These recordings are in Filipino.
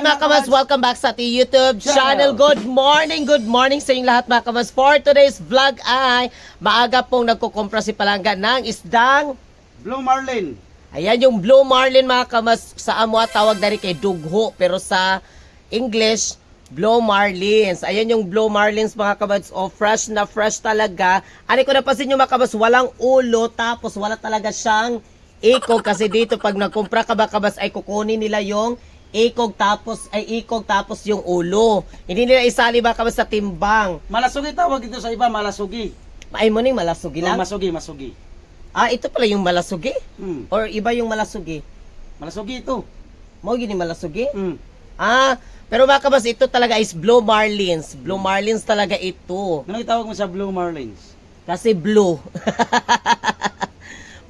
mga kamas, welcome back sa ating YouTube channel. Good morning sa inyong lahat mga kamas. For today's vlog ay maaga pong nagkukumpra si Palangga ng isdang Blue Marlin. Ayan yung Blue Marlin mga kamas. Sa amo tawag na rin kay Dugho, pero sa English, Blue Marlins. Ayan yung Blue Marlins mga kamas. O fresh na fresh talaga. Ano ko napansin nyo mga kamas, walang ulo, tapos wala talaga siyang ikog. Kasi dito pag nagkumpra ka mga kamas ay kukunin nila yung ikog tapos yung ulo. Hindi nila isali ba kami sa timbang. Malasugi tawag dito sa iba, malasugi. Ay mo ning malasugi lang? Masugi. Ah, ito pala yung malasugi? Mm. Or iba yung malasugi? Malasugi ito. Mo gini malasugi? Mm. Ah, pero mga kabas, ito talaga is Blue Marlins. Blue Marlins talaga ito. Ano itawag mo sa Blue Marlins? Kasi blue.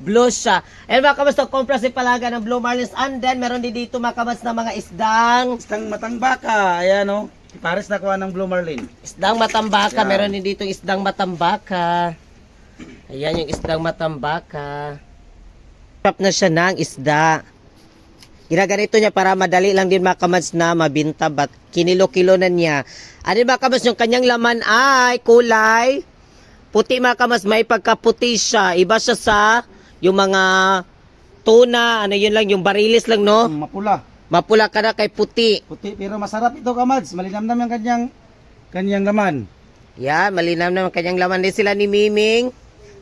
Blue siya. Ayan mga kabas, nagkumpra si Palangga ng Blue Marlins. And then, meron din dito mga kabas na mga isdang. Isdang matambaka. Ayan o. Pares na kuha ng Blue Marlin. Isdang matambaka. Yan. Meron din dito isdang matambaka. Ayan yung isdang matambaka. Sarap na siya ng isda. Ginaganito niya para madali lang din mga kamads na mabinta. But kinilo-kilo na niya. Ano mga kamads, yung kanyang laman ay kulay puti mga kamads. May pagkaputi siya. Iba siya sa yung mga tuna. Ano yun lang, yung barilis lang no. Mapula. Mapula ka na kay puti. Puti pero masarap ito kamads. Malinamnam yung kanyang laman. Yan, malinam naman kanyang laman din sila ni Miming.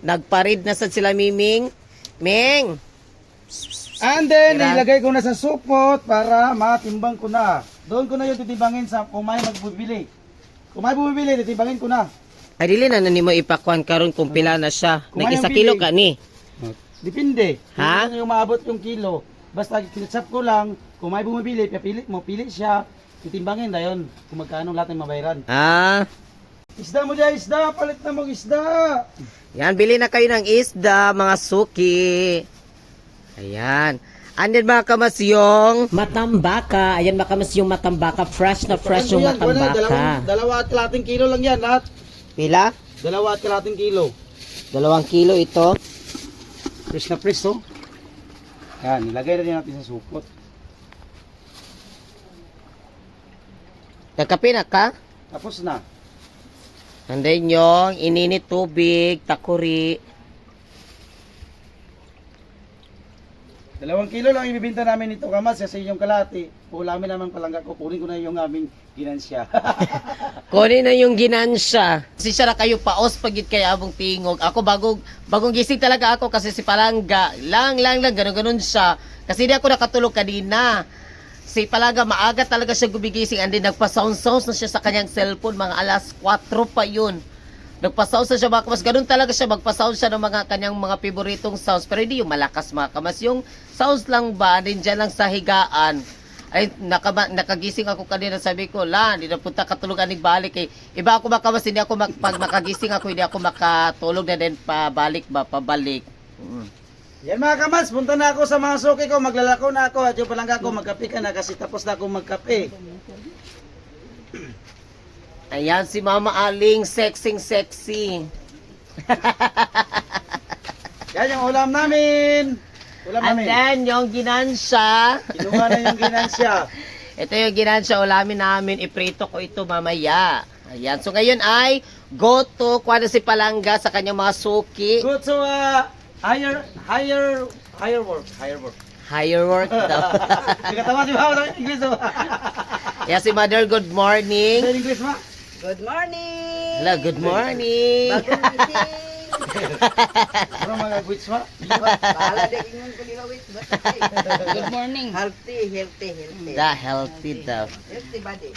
Nagparid na sa sila Miming. Ming! And then, Tira. ilagay ko na sa supot para matimbang ko na. Doon ko na yung titibangin sa kung may magbubili. Kung may bumibili, titibangin ko na. Ay, dili na nimo ipakwan karon kung pila na siya. Kumain Nag-1 ang kilo bili. ka ni. Depende. Ha? Kung yung maabot yung kilo. Basta kinitsap ko lang, kung may bumibili, pili siya, titimbangin na yun. Kung magkano lahat ng mabayaran. Ah, Isda mo dyan, isda! Palit na mo isda! yan, bili na kayo ng isda, mga suki. Ayan. And then mga kamas yung matambaka. Ayan mga kamas yung matambaka. Fresh na fresh yung Ano yan? matambaka. Dalawa at kalating kilo lang yan lahat. Pila? Dalawa at kalating kilo. 2 kilo ito. Fresh na fresh, oh. Yan, nilagay na din natin sa supot. Nagkape na ka? Tapos na. And then yung ininit tubig, takuri. 2 kilo lang ibibinta namin ito kamas kasi yung kalati. Ulamin naman palangga ko. Kunin ko na yung aming ginansya. Kunin na yung ginansya. Kasi siya na kayo paos pagit kay abong tingog. Ako bagong gising talaga ako kasi si Palangga. Lang, ganun siya. Kasi di ako nakatulog kanina. Si Palangga maaga talaga siya gumigising and then nagpa-sound-sounds na siya sa kanyang cellphone. Mga alas 4 pa yun. Nagpa-sounds na siya mga kamas. Ganun talaga siya. Magpa-sound siya ng mga kanyang mga favoritong sounds. Pero hindi yung malakas mga kamas. Yung sounds lang ba, din dyan lang sa higaan. Ay, nakagising ako kanina. Sabi ko, hindi na punta katulugan ng balik. Eh. Iba ako mga kamas. Hindi ako, pag makagising ako, hindi ako makatulog na din pabalik. Yan mga kamas, punta na ako sa mga suki ko. Maglalako na ako. At yung palangga ko, magkape ka na kasi tapos na ako magkape. Ayan si Mama Aling, sexy. Yan yung ulam namin. Ulam And namin. then, yung ginansya. Kinuha na yung ginansya. Ito yung ginansya, ulamin namin. Iprito ko ito mamaya. Ayan. So, ngayon ay go to kuha na si Palangga sa kanyang mga suki. Go to higher work. Higher work daw. Nagkatawa si Mama ng English. Ayan si Mother, good morning. Sa English ma? Good morning! Hello, good morning. Bagong meeting! Ano mga gwits ma? Bahala din yung kuligawit. Good morning. Healthy. Healthy daw. Healthy body.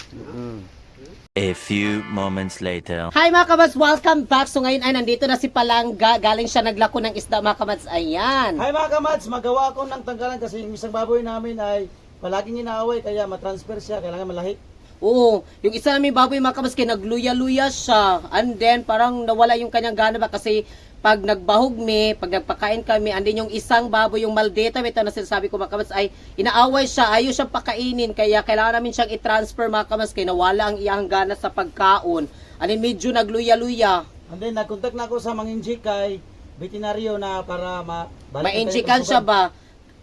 A few moments later. Hi mga kabats, welcome back. So ngayon ay nandito na si Palangga. Galing siya naglako ng isda mga kabats. Ayan. Hi mga kamads, magawa ko ng tanggalan kasi yung isang baboy namin ay palaging inaaway kaya matransfer siya, kailangan malahi. Oo, yung isa namin baboy mga kabats, nagluya-luya siya. And then parang nawala yung kanyang gana ba kasi pag nagbahog pag nagpakain kami, and then yung isang baboy, yung maldita, ito na sinasabi ko mga kabats, ay inaaway siya, ayaw siyang pakainin, kaya kailangan namin siyang i-transfer mga kabats, kaya nawala ang iyang gana sa pagkaon. And then medyo nagluya-luya. And then nagkontak na ako sa mga injik kay veterinaryo na para Ma-injikan siya ba?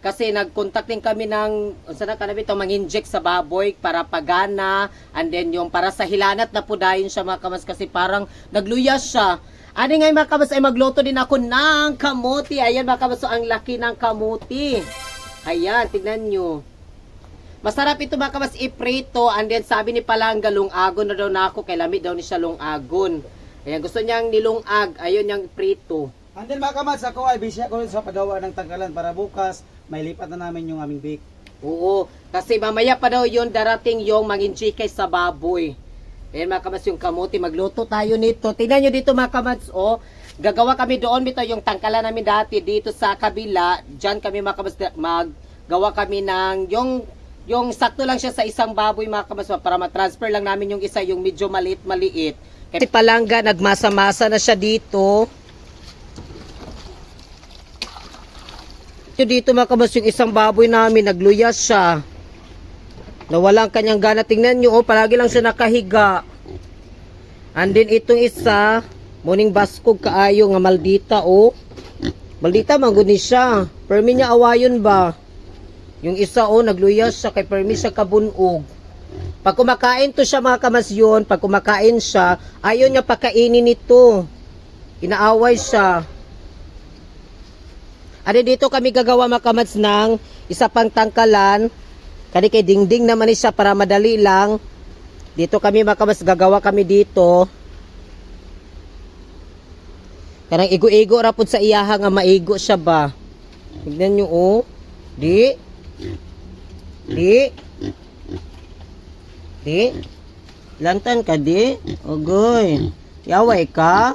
kasi nag-contact din kami ng sana kanabi to mang-inject sa baboy para pagana, and then yung para sa hilanat na po dayon siya mga kamas kasi parang nagluyas siya. Ani nga mga kamas ay magluto din ako ng kamuti. Ayan mga kamas, so ang laki ng kamuti. Ayan, tignan nyo. Masarap ito mga kamas iprito, and then sabi ni Palangga lungagon na daw na ako kay lamit daw ni siya lungagon. Ayan, gusto niyang nilungag, ayun yung iprito. And then mga kamats, ako ay busy ako sa paggawa ng tangkalan para bukas may lipat na namin yung aming bake. Oo, kasi mamaya pa daw yun darating yung manginchikay sa baboy. Ayan mga kamats, yung kamuti, magluto tayo nito. Tingnan nyo dito mga kamats, oh. Gagawa kami doon, bito yung tangkalan namin dati dito sa kabila. Diyan kami mga kamats, maggawa kami ng yung sakto lang siya sa isang baboy mga kamats, para matransfer lang namin yung isa, yung medyo maliit. Kasi Palangga, nagmasa-masa na siya dito. Dito mga kabas, yung isang baboy namin, nagluyas siya. Nawala ang kanyang gana. Tingnan nyo, oh, palagi lang siya nakahiga. And then itong isa, muning baskog kaayo nga maldita, oh. Maldita, maguni siya. Permi niya awayon ba? Yung isa, oh, nagluyas siya, kay permi siya kabunog. Pag kumakain to siya mga kamas yun, pag kumakain siya, ayaw niya pakainin ito. Inaaway siya. Adi dito kami gagawa mga kamats ng isa pang tangkalan. Kani kay dingding naman siya para madali lang. Dito kami mga kamats, gagawa kami dito. Kanang igo-igo rapod sa iyaha nga maigo siya ba. Tignan nyo, oh. Di. Lantan ka di. Ogoy. Yaway ka.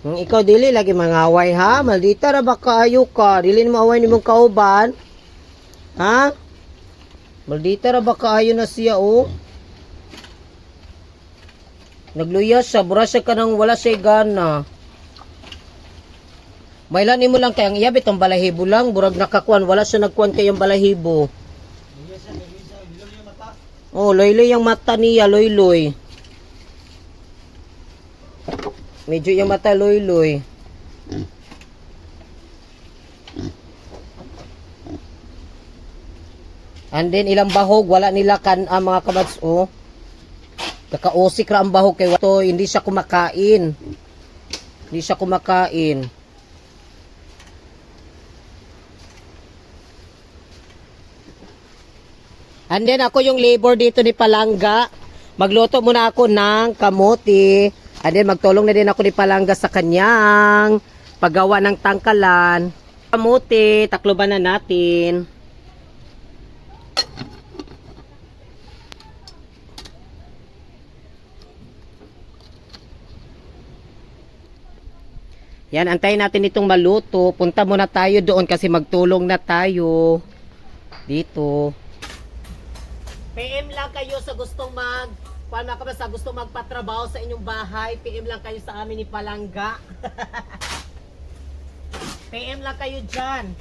Ikaw dili lagi mangaway ha, maldita ra ba kaayo ka, dili mo away nimong kauban. Ha? Maldita ra ba kaayo na siya oh. Nagluyas siya, bura siya kanang wala siya gana. Mailan nimo lang kay ang iyabit ang balahibo lang, burag nakakuan, wala siya nagkuan kay ang balahibo. Oh, loy-loy ang mata niya, loy-loy. Medyo yung mata loy-loy. And then ilang bahog wala nila kan mga kabats, oh. Kakausik ra ang bahog kay wato, hindi siya kumakain. Hindi siya kumakain. And then ako yung labor dito ni Palangga. Magluto muna ako ng kamote. And then magtulong na din ako ni Palangga sa kanyang paggawa ng tangkalan. Kamote, takloban na natin. Yan, antayin natin itong maluto. Punta muna tayo doon kasi magtulong na tayo. Dito. PM lang kayo sa gustong Kuan mga kabas, sa gusto magpatrabaho sa inyong bahay, PM lang kayo sa amin ni Palangga. PM lang kayo dyan.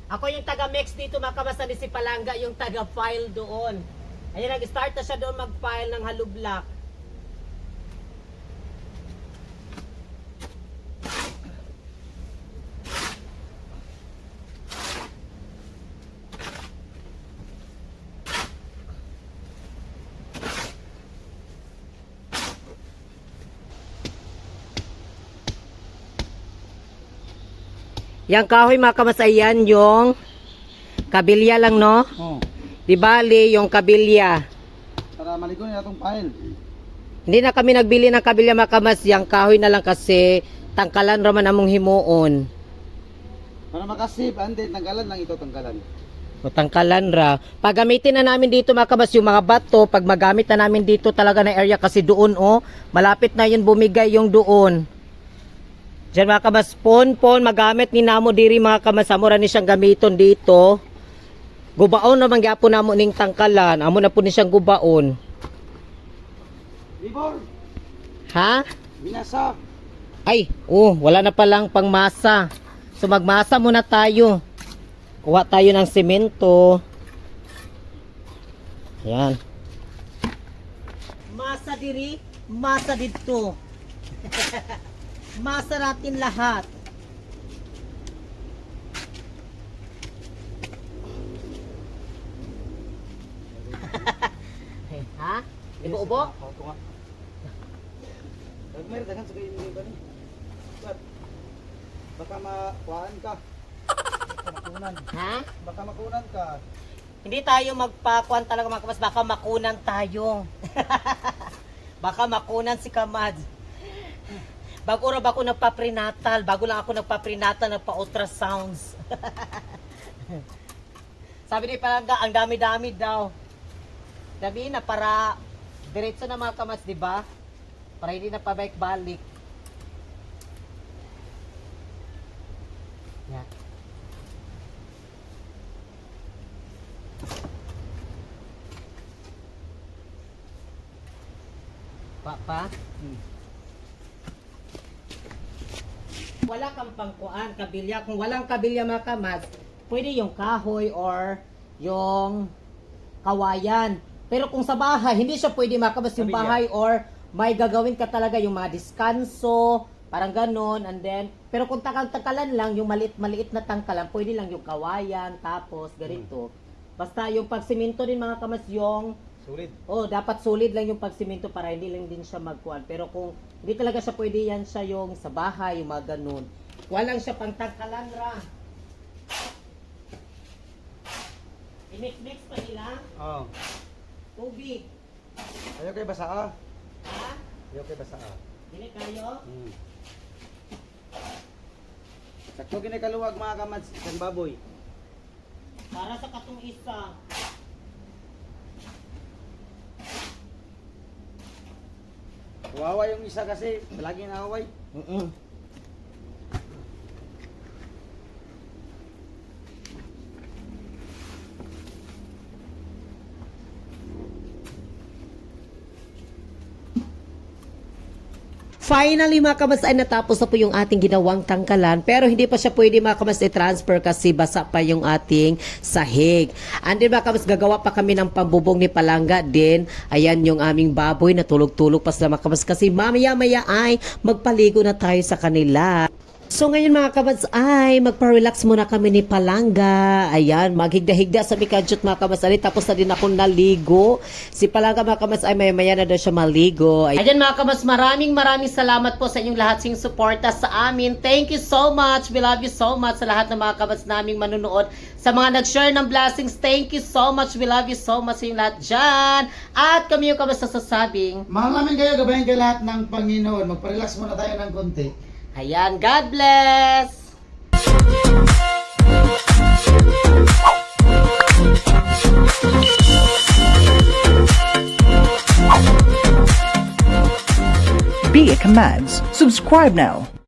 Ako yung taga-mix dito mga kabas, ni si Palangga, yung taga-file doon. Ayan, nag-start na siya doon mag-file ng halublock. Yang kahoy mga kamasayan, yung kabilya lang, no? Oh, Di bali, yung kabilya. para maligo na itong file. Hindi na kami nagbili ng kabilya mga kamas, yung kahoy na lang kasi tangkalan raman among himuon. Para makasip, ande, tanggalan lang ito, tanggalan. O tangkalan ra. Pagamitin na namin dito mga kamas, yung mga bato, pag magamit na namin dito talaga na area kasi doon, oh, malapit na yun bumigay yung doon. Diyan mga kamas, pon, magamit ni namo diri mga kamas, amura ni siyang gamiton dito. Gubaon naman gyapon namo ning tangkalan, amo na po ni siyang gubaon. Libor, Ha? binasa. Ay, wala na palang pangmasa. So magmasa muna tayo. Kuha tayo ng semento. Ayan. diri, masa dito. Masa natin lahat. Ha? Ibo-ubo? Ako nga. Dagmer, daghan sa kayo ba ni? Baka makuhaan ka. Baka makunan. Ha? Baka makunan ka. Hindi tayo magpakuan talaga mga kamas, baka makunan tayo. Baka makunan si Kamad. Bago ra ba ako nagpa-prenatal, bago lang ako nagpa-prenatal, nagpa-ultrasounds. Sabi ni Palangga, ang dami-dami daw. Sabi na para diretso na mga kamas, di ba? Para hindi na pabalik-balik. Yeah. Pa? Wala kang pangkuan, kabilya. Kung walang kabilya mga kamas, pwede yung kahoy or yung kawayan. Pero kung sa bahay, hindi siya pwede mga kamas yung Kabilya. bahay or may gagawin ka talaga yung mga diskanso, parang ganon, and then, pero kung takal-takalan lang, yung maliit na tangkalan, pwede lang yung kawayan, tapos ganito. Basta yung pagsiminto din mga kamas yung Sulit. oh, dapat solid lang yung pagsiminto para hindi lang din siya magkuhan. Pero kung hindi talaga siya pwede yan siya yung sa bahay, yung mga ganun. Walang siya pang tangkalan ra. I-mix pa nila. Oo. Tubig. Ayaw kayo basa ah. Ha? Ayaw kayo basa ah. Dili kayo? Sakto kinakaluwag mga kamads, isang baboy. Para sa katong isa. Kawawa yung isa kasi, palagi naaway. Finally mga kamas ay natapos na po yung ating ginawang tangkalan pero hindi pa siya pwede mga kamas i-transfer kasi basa pa yung ating sahig. And then mga kamas gagawa pa kami ng pambubong ni Palangga din. Ayan yung aming baboy na tulog-tulog pa sila mga kamas kasi mamaya-maya ay magpaligo na tayo sa kanila. So ngayon mga kabads ay magpa-relax muna kami ni Palangga. Ayan, maghigda-higda sa Mikadjut mga kabads. Tapos na din ako naligo. Si Palangga mga kabads ay maya na daw siya maligo. Ayan mga kabads, maraming salamat po sa inyong lahat sing suporta sa amin. Thank you so much. We love you so much sa lahat ng mga kabads naming manunood. Sa mga nag-share ng blessings, thank you so much. We love you so much sa inyong lahat dyan. At kami yung kabads sasabing, Mahal namin kayo, gabayan kayo lahat ng Panginoon. Magpa-relax muna tayo ng konti. ayan, God bless! Be a Commands. Subscribe now.